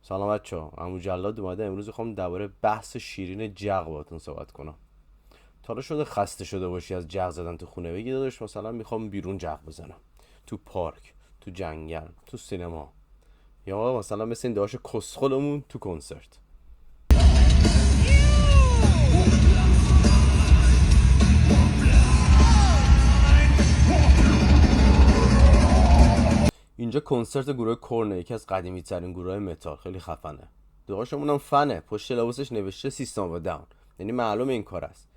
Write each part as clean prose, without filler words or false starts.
سلام بچه‌ها، عمو جلاد اومده. امروز میخوام درباره بحث شیرین جغ باهاتون صحبت کنم. تا حالا شده خسته شده باشی از جغ زدن تو خونه؟ بگی داداش مثلا میخوام بیرون جغ بزنم، تو پارک، تو جنگل، تو سینما، یا مثلا مثل این داش کسخلمون تو کنسرت. اینجا کنسرت گروه کورن، یکی از قدیمی ترین گروه متال، خیلی خفنه. داشمون هم فنه، پشت لباسش نوشته سیستم و داون، یعنی معلومه این کار است.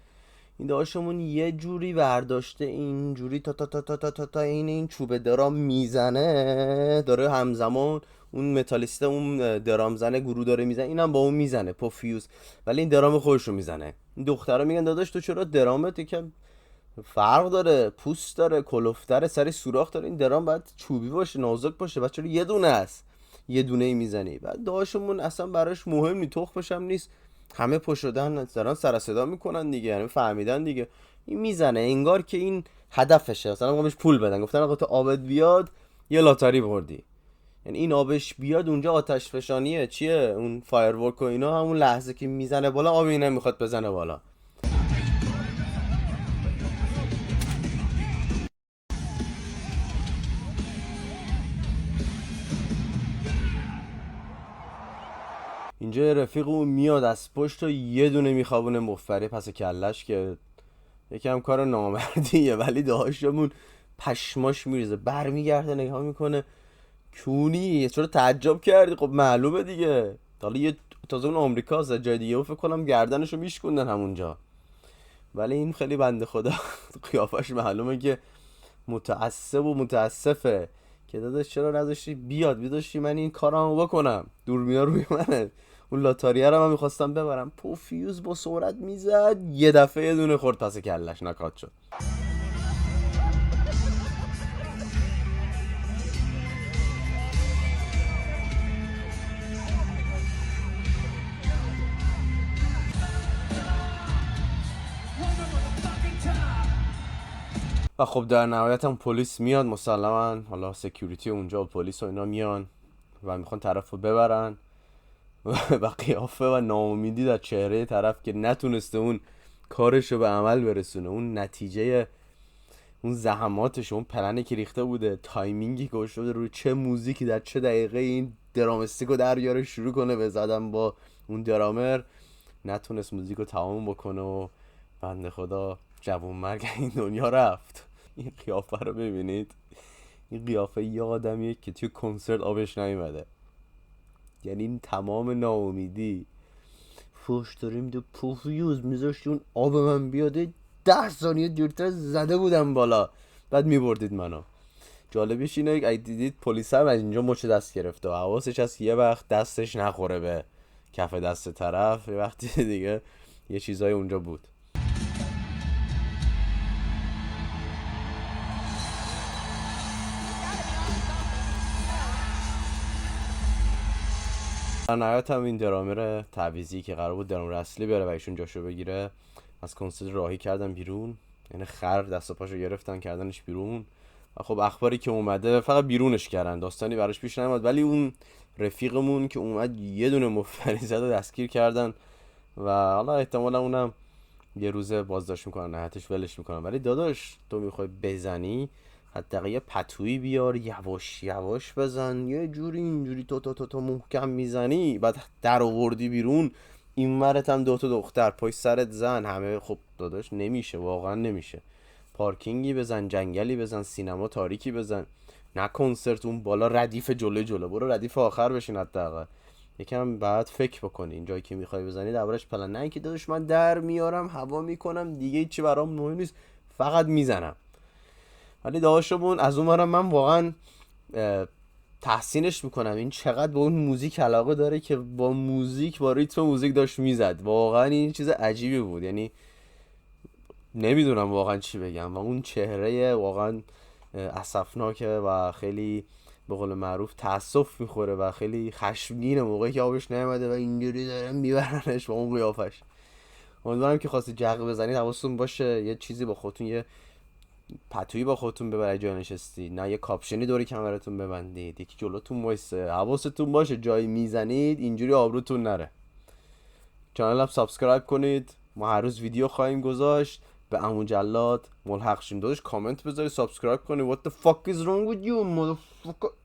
این داشمون یه جوری برداشته، اینجوری تا تا تا تا تا تا, تا این چوب درام میزنه، داره همزمان اون متالیسته اون درام زنه گروه داره میزنه، اینم با اون میزنه پوفیوز، ولی این درام خودش رو میزنه. این دخترها میگن داداش تو چرا درامت یکم فرق داره، پوست داره، کلوفتره، سری سوراخ داره، این درام باید چوبی باشه، نازک باشه، بعد چرا یه دونه است، یه دونه ای میزنی؟ بعد داشمون اصلا براش مهم نی، تخمش هم نیست. همه پشت شدن دارن سر صدا میکنن دیگه، یعنی فهمیدن دیگه این میزنه، انگار که این هدفشه. مثلا میگم بهش پول بدن، گفتن آقا تو آبت بیاد یه لاتاری بردی، یعنی این آبش بیاد اونجا آتش فشانیه چیه، اون فایرورک و اینا، همون لحظه که میزنه بالا آب اینه میخواد بزنه بالا. اینجا یه رفیق اون میاد از پشت و یه دونه میخوابونه مفری پس کلش، که یکم کار نامردیه، ولی داشتمون پشماش میریزه، برمیگرده نگاه میکنه، کونی چرا تعجب کردی؟ خب معلومه دیگه. حالا یه تازه اون آمریکاست، از جای دیگه فکر کنم گردنشو میشکوندن همونجا، ولی این خیلی بنده خدا قیافش معلومه که متعصب و متاسفه که داداش چرا نذاشتی بیاد، بیداشتی من این کارمو بکنم، دوربینا روی منه. اون لاتاریه رو من میخواستم ببرم، پوفیوز با سرعت میزد، یه دفعه یه دونه خورد پس کلش، نکات شد. و خب در نهایت هم پلیس میاد مسلما، حالا سکیوریتی اونجا و پلیس و اینا میان و میخوان طرف رو ببرن و قیافه و ناامیدی در چهره طرف که نتونسته اون کارش رو به عمل برسونه، اون نتیجه اون زحماتش، اون پلنی که ریخته بوده، تایمینگی که گوش بوده، روی چه موزیکی در چه دقیقه این درامستیکو در بیاره شروع کنه به زدن با اون درامر، نتونست موزیکو تمام بکنه و بنده خدا جوون مرگ این دنیا رفت. این قیافه رو ببینید، این قیافه یه آدمیه که توی کنسرت آبش نیومده، یعنی این تمام ناامیدی، فوش داریم دو پوفیوز میذاشتی اون آب من بیاده 10 ثانیه دیرتر زده بودم بالا، بعد میبردید منو. جالبیش اینه اگه دیدید پلیس هم از اینجا مچ دست گرفته و حواسش هست یه وقت دستش نخوره به کف دست طرف، یه وقتی دیگه یه چیزای اونجا بود. در نهایت هم این درامر تعویضی که قرار بود درامر اصلی بره و ایشون جاشو بگیره، از کنسرت راهی کردن بیرون، یعنی خر دست و پاشو گرفتن کردنش بیرون. و خب اخباری که اومده فقط بیرونش کردن، داستانی براش پیش نیومد، ولی اون رفیقمون که اومد یه دونه مفری زد و دستگیر کردن و حالا احتمالا اونم یه روزه بازداشت میکنن، نهایتش ولش میکنن. ولی داداش تو میخوای بزنی، حداقل یه پتویی بیار، یواش یواش بزن، یه جوری اینجوری تو محکم میزنی، بعد در آوردی بیرون، این ورت هم دوتا دختر پای سرت زن همه. خب داداش نمیشه، واقعا نمیشه. پارکینگی بزن، جنگلی بزن، سینما تاریکی بزن، نه کنسرت اون بالا ردیف جلو، برو ردیف آخر بشین حداقل. یکم بعد فکر بکنی این جایی که میخوای بزنی دربارش پلن، نه اینکه داداش من در میارم هوا میکنم دیگه هیچی برام مهم نیست فقط میزنم. ولی داداشمون از اون برم من واقعا تحسینش میکنم، این چقدر به اون موزیک علاقه داره که با موزیک، با ریتم موزیک داشت میزد. واقعا این چیز عجیبی بود، یعنی نمیدونم واقعا چی بگم. و اون چهره واقعا اسفناکه و خیلی به قول معروف تاسف میخوره و خیلی خشمگینه موقعی که آبش نیومده و اینجوری دارن میبرنش با اون قیافش. امیدوارم که خواستی جغ بزنید حواستون باشه یه چیزی با خودتون، یه پتویی با خودتون ببرید جای نشستی، نه یه کاپشنی دوری کمرتون ببندید، یکی جلوتون وایسه. حواستون باشه جایی میزنید اینجوری آبروتون نره. چنل هم سابسکرایب کنید، ما هر روز ویدیو خواهیم گذاشت. به عمو جلاد ملحق شین. داداش کامنت بذارید، سابسکرایب کنید. What the fuck is wrong with you motherfucker.